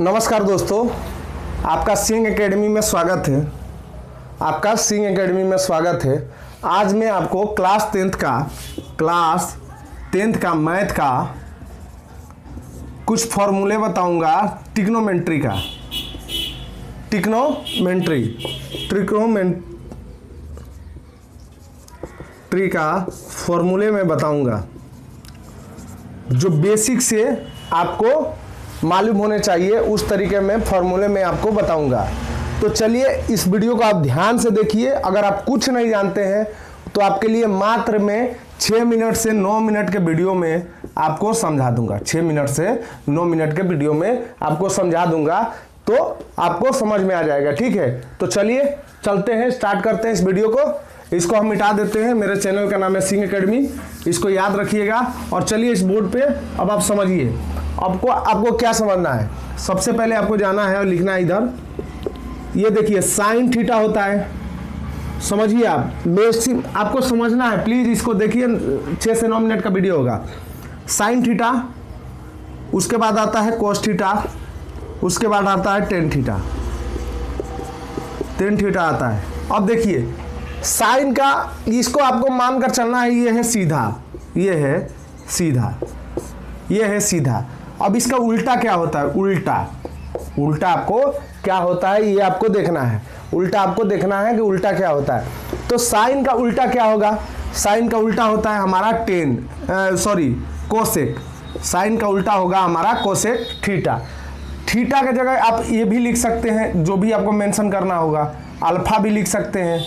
नमस्कार दोस्तों, आपका सिंह एकेडमी में स्वागत है। आपका सिंह एकेडमी में स्वागत है। आज मैं आपको क्लास टेंथ का मैथ का कुछ फॉर्मूले बताऊंगा। ट्रिग्नोमेट्री का फॉर्मूले में बताऊंगा, जो बेसिक से आपको मालूम होने चाहिए उस तरीके में फॉर्मूले में आपको बताऊंगा। तो चलिए इस वीडियो को आप ध्यान से देखिए। अगर आप कुछ नहीं जानते हैं तो आपके लिए मात्र मैं 6 मिनट से 9 मिनट के वीडियो में आपको समझा दूंगा। 6 मिनट से 9 मिनट के वीडियो में आपको समझा दूंगा, तो आपको समझ में आ जाएगा। ठीक है, तो चलिए चलते हैं, स्टार्ट करते हैं इस वीडियो को। इसको हम मिटा देते हैं। मेरे चैनल का नाम है सिंह एकेडमी, इसको याद रखिएगा। और चलिए इस बोर्ड पे अब आप समझिए। आपको क्या समझना है। सबसे पहले आपको जाना है और लिखना है इधर। ये देखिए साइन थीटा होता है, समझिए आप। बेसिक आपको समझना है, प्लीज इसको देखिए। 6 से 9 मिनट का वीडियो होगा। साइन थीटा, उसके बाद आता है कोस थीटा, उसके बाद आता है टेन थीटा। टेन थीटा आता है। अब देखिए साइन का, इसको आपको मानकर चलना है। ये है सीधा, ये है सीधा, ये है सीधा। अब इसका उल्टा क्या होता है? उल्टा आपको क्या होता है ये आपको देखना है। उल्टा आपको देखना है कि उल्टा क्या होता है। तो साइन का उल्टा क्या होगा? साइन का उल्टा होता है हमारा कोसेक। साइन का उल्टा होगा हमारा कोसेक थीटा। थीटा की जगह आप ये भी लिख सकते हैं, जो भी आपको मेंशन करना होगा। अल्फा भी लिख सकते हैं।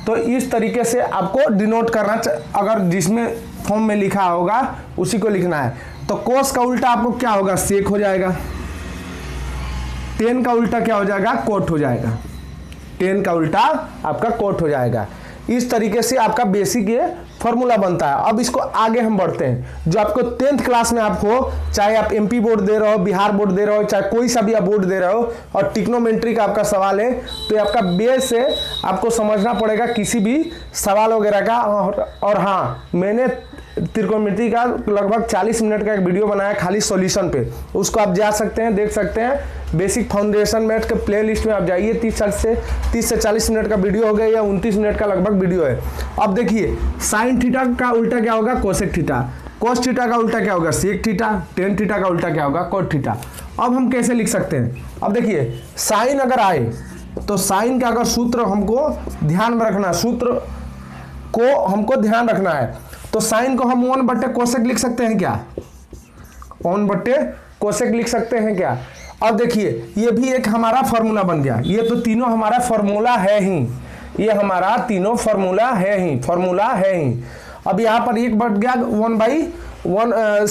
तो इस तरीके से आपको डिनोट करना, अगर जिसमें फॉर्म में लिखा होगा उसी को लिखना है। तो कोस का उल्टा आपको क्या होगा? सेक हो जाएगा। टेन का उल्टा क्या हो जाएगा? कोट हो जाएगा। टेन का उल्टा आपका कोट हो जाएगा। इस तरीके से आपका बेसिक ये फॉर्मूला बनता है। अब इसको आगे हम बढ़ते हैं। जो आपको 10th क्लास में आपको, चाहे आप एमपी बोर्ड दे रहे हो, बिहार बोर्ड दे रहे हो, चाहे कोई सा भी आप बोर्ड दे रहे हो, और ट्रिग्नोमेट्री का आपका सवाल है, तो ये आपका बेस है। आपको समझना पड़ेगा किसी भी सवाल वगैरह का। और हाँ, मैंने ट्रिग्नोमेट्री का लगभग 40 मिनट का एक वीडियो बनाया खाली सॉल्यूशन पे। उसको आप जा सकते हैं, देख सकते हैं। बेसिक फाउंडेशन मैथ के प्ले लिस्ट में आप जाइए। 30 से 40 मिनट का वीडियो हो गया, या 29 मिनट का लगभग वीडियो है। अब देखिए साइन थीटा का उल्टा क्या होगा? Cosec theta. कोस थीटा का उल्टा क्या होगा? Sec theta. टेन थीटा का उल्टा क्या होगा? Cot theta. अब हम कैसे लिख सकते हैं? अब देखिए साइन अगर आए तो साइन का अगर सूत्र हमको ध्यान में रखना, सूत्र को हमको ध्यान रखना है। तो साइन को हम 1/कोसेक लिख सकते हैं क्या? 1/कोसेक लिख सकते हैं क्या? अब देखिए ये भी एक हमारा फॉर्मूला बन गया। ये तो तीनों हमारा फॉर्मूला है ही। ये हमारा तीनों फॉर्मूला है ही। अब यहाँ पर एक बढ़ गया 1/1।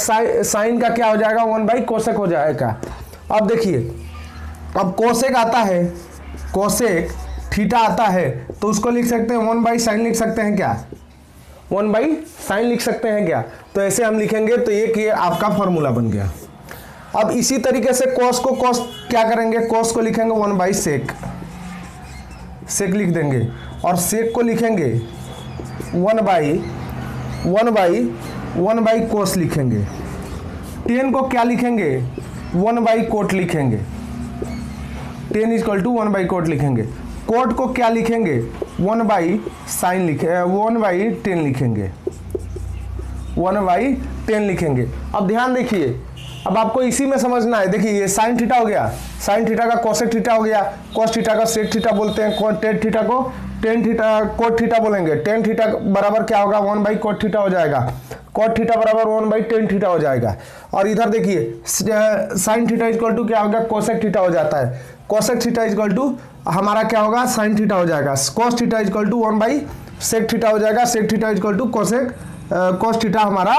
साइन का क्या हो जाएगा? 1/कोसेक हो जाएगा। अब देखिए, अब कोसेक आता है, कोसेक थीटा आता है, तो उसको लिख सकते हैं 1/साइन लिख सकते हैं क्या? 1/साइन लिख सकते हैं क्या? तो ऐसे हम लिखेंगे, तो ये आपका फॉर्मूला बन गया। अब इसी तरीके से कोस क्या करेंगे? कोस को लिखेंगे 1/सेक, सेक लिख देंगे। और सेक को लिखेंगे 1/कोस लिखेंगे। टेन को क्या लिखेंगे? 1/कोट लिखेंगे। टेन इज इक्वल टू 1/कोट लिखेंगे। कोट को क्या लिखेंगे? 1/साइन 1/10 लिखेंगे। 1/10 लिखेंगे। अब ध्यान देखिए, अब आपको इसी में समझना है। देखिए ये साइन थीटा हो गया, साइन थीटा का कोसेक थीटा हो गया, कोस थीटा का सेक थीटा बोलते हैं, टेन थीटा को टेन थीटा कोट थीटा बोलेंगे। टेन थीटा बराबर क्या होगा? 1/कोट थीटा हो जाएगा। कोट थीटा बराबर 1/10 थीटा हो जाएगा। और इधर देखिए साइन थीटा इक्वल टू क्या होगा? कोसेक थीटा हो जाता है। कोसेक थीटा इक्वल टू हमारा क्या होगा? साइन थीटा हो जाएगा। कोस थीटा इक्वल टू 1/सेक थीटा हो जाएगा। Sec theta equal to cos theta हमारा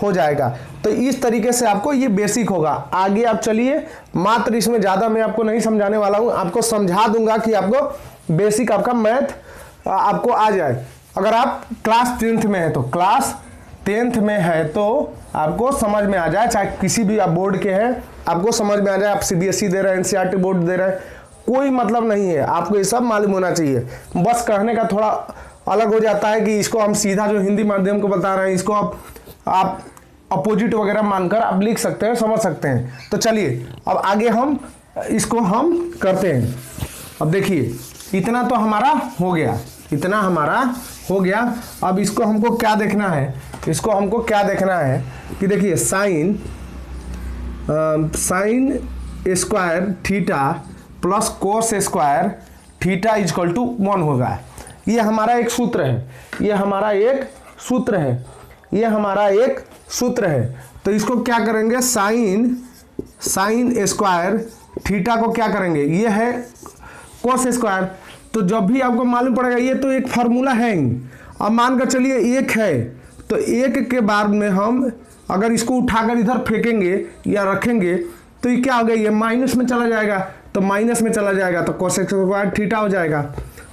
हो जाएगा। तो इस तरीके से आपको ये बेसिक होगा। आगे आप चलिए, मात्र इसमें ज़्यादा मैं आपको नहीं समझाने वाला हूँ। आपको समझा दूंगा कि आपको बेसिक आपका मैथ आपको आ जाए। अगर आप क्लास 10th में है तो, क्लास 10th में है तो आपको समझ में आ जाए। चाहे किसी भी आप बोर्ड के हैं, आपको समझ में आ जाए। आप CBSE दे रहे हैं, NCERT बोर्ड दे रहे हैं, कोई मतलब नहीं है। आपको ये सब मालूम होना चाहिए। बस कहने का थोड़ा अलग हो जाता है कि इसको हम सीधा जो हिंदी माध्यम को बता रहे हैं, इसको आप अपोजिट वगैरह मानकर आप लिख सकते हैं, समझ सकते हैं। तो चलिए अब आगे हम इसको हम करते हैं। अब देखिए इतना तो हमारा हो गया, इतना हमारा हो गया। अब इसको हमको क्या देखना है, इसको हमको क्या देखना है कि देखिए sine square theta plus cos square theta equal to 1 होगा। ये हमारा एक सूत्र है, ये हमारा एक सूत्र है, ये हमारा एक सूत्र है। तो इसको क्या करेंगे, साइन स्क्वायर थीटा को क्या करेंगे, ये है कोस स्क्वायर। तो जब भी आपको मालूम पड़ेगा, ये तो एक फार्मूला है ही। अब मान कर चलिए एक है, तो एक के बाद में हम अगर इसको उठाकर इधर फेंकेंगे या रखेंगे तो ये क्या हो गया, ये माइनस में चला जाएगा। तो माइनस में चला जाएगा तो कोसेक स्क्वायर थीटा हो जाएगा,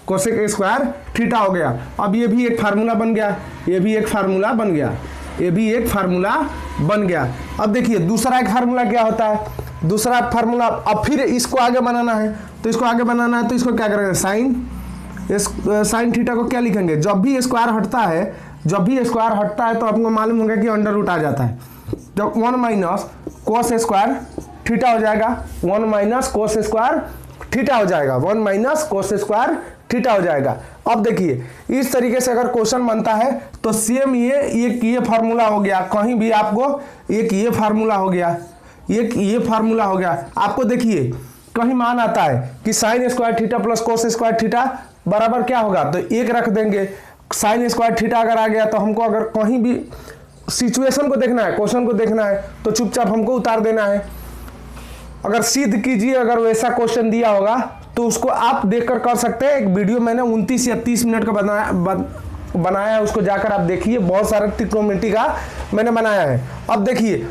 कोसेक स्क्वायर थीटा हो गया। अब ये भी एक फार्मूला बन गया, ये भी एक फार्मूला बन गया, ये भी एक फार्मूला बन गया। अब देखिए दूसरा एक फार्मूला क्या होता है, दूसरा फार्मूला। अब फिर इसको आगे बनाना है, तो इसको आगे बनाना है तो इसको क्या करेंगे, साइन थीटा को क्या लिखेंगे, जब भी स्क्वायर हटता है, जब भी स्क्वायर हटता है तो आपको मालूम होगा कि अंडर रूट आ जाता है। जब 1 माइनस कोस स्क्वायर थीटा हो जाएगा, 1 माइनस कोस स्क्वायर थीटा हो जाएगा, 1 माइनस कोस स्क्वायर थीटा हो जाएगा। अब देखिए इस तरीके से अगर क्वेश्चन बनता है तो सेम ये फार्मूला हो गया, कहीं भी आपको एक ये फार्मूला हो गया, एक ये फार्मूला हो गया। आपको देखिए कहीं मान आता है कि sign square theta plus cos square theta बराबर क्या होगा, तो एक रख देंगे। साइन स्क्वायर थीटा अगर आ गया तो हमको अगर कहीं भी सिचुएशन को देखना है, क्वेश्चन को देखना है तो चुपचाप हमको उतार देना है। अगर सिद्ध कीजिए, अगर वैसा क्वेश्चन दिया होगा तो उसको आप देखकर कर सकते हैं। एक वीडियो मैंने 29 या 30 मिनट का बनाया है, उसको जाकर आप देखिए, बहुत सारा ट्रिग्नोमेट्री का मैंने बनाया है। अब देखिए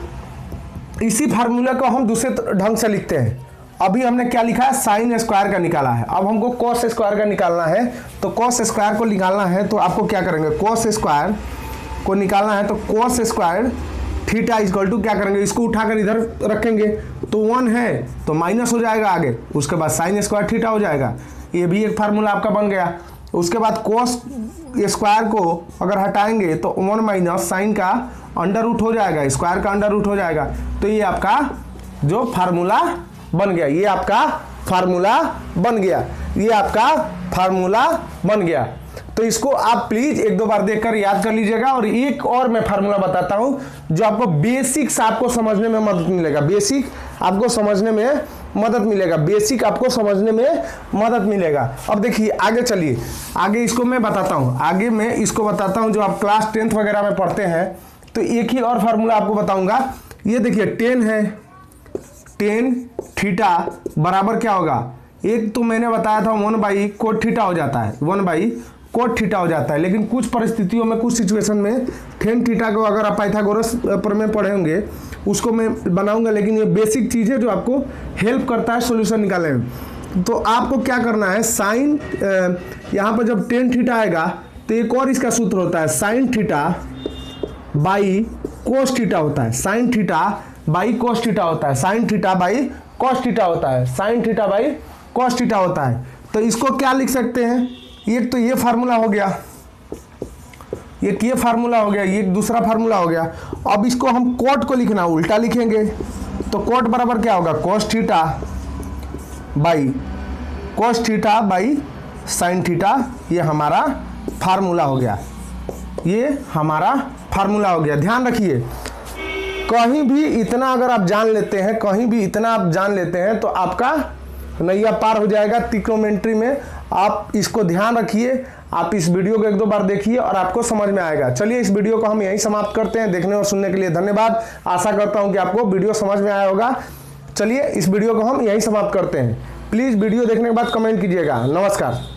इसी फार्मूला को हम दूसरे ढंग से लिखते हैं। अभी हमने क्या लिखा है, साइन स्क्वायर का निकाला है, अब हमको कॉस स्क्वायर का निकालना है। तो कॉस स्क्वायर को निकालना है तो आपको क्या करेंगे, कॉस स्क्वायर को निकालना है तो cos square theta equal to क्या करेंगे, इसको उठाकर इधर रखेंगे तो 1 है तो माइनस हो जाएगा आगे, उसके बाद साइन स्क्वायर थीटा हो जाएगा। ये भी एक फार्मूला आपका बन गया। उसके बाद कोस स्क्वायर को अगर हटाएंगे तो 1 माइनस साइन का अंडर रूट हो जाएगा, स्क्वायर का अंडर रूट हो जाएगा। तो ये आपका जो फार्मूला बन गया, ये आपका फार्मूला बन गया, ये आपका फार्मूला बन गया। तो इसको आप प्लीज 1-2 बार देखकर याद कर लीजिएगा। और एक और मैं फार्मूला बताता हूं जो आपको बेसिक्स आपको समझने में मदद मिलेगा, बेसिक आपको समझने में मदद मिलेगा, बेसिक आपको समझने में मदद मिलेगा। अब देखिए आगे चलिए, आगे इसको मैं बताता हूं, आगे मैं इसको बताता हूं जो आप क्लास 10th वगैरह में पढ़ते हैं। तो एक ही और फार्मूला आपको बताऊंगा। ये देखिए 10 है, 10 थीटा बराबर क्या होगा, एक तो मैंने बताया था 1 बाई कोट थीटा हो जाता है, 1 बाई कोट थीटा हो जाता है। लेकिन कुछ परिस्थितियों में, कुछ सिचुएशन में टेन थीटा को अगर आप पाइथागोरस पर में पढ़े होंगे उसको मैं बनाऊंगा। लेकिन ये बेसिक चीज़ है जो आपको हेल्प करता है सॉल्यूशन निकालने में। तो आपको क्या करना है, साइन यहाँ पर जब टेन थीटा आएगा तो एक और इसका सूत्र होता है, sine theta by cos theta होता है, sine theta by cos theta होता है, sine theta by cos theta होता है, sine theta by cos theta होता है। तो इसको क्या लिख सकते हैं, एक तो ये फार्मूला हो गया, एक ये फार्मूला हो गया, ये दूसरा फार्मूला हो गया। अब इसको हम कोट को लिखना उल्टा लिखेंगे तो कोट बराबर क्या होगा, cos theta by sine theta. ये हमारा फार्मूला हो गया, ये हमारा फार्मूला हो गया। ध्यान रखिए कहीं भी इतना अगर आप जान लेते हैं, कहीं भी इतना आप जान लेते हैं तो आपका नैया पार हो जाएगा ट्रिग्नोमेट्री में। आप इसको ध्यान रखिए, आप इस वीडियो को 1-2 बार देखिए और आपको समझ में आएगा। चलिए इस वीडियो को हम यहीं समाप्त करते हैं। देखने और सुनने के लिए धन्यवाद। आशा करता हूं कि आपको वीडियो समझ में आया होगा। चलिए इस वीडियो को हम यहीं समाप्त करते हैं। प्लीज़ वीडियो देखने के बाद कमेंट कीजिएगा। नमस्कार।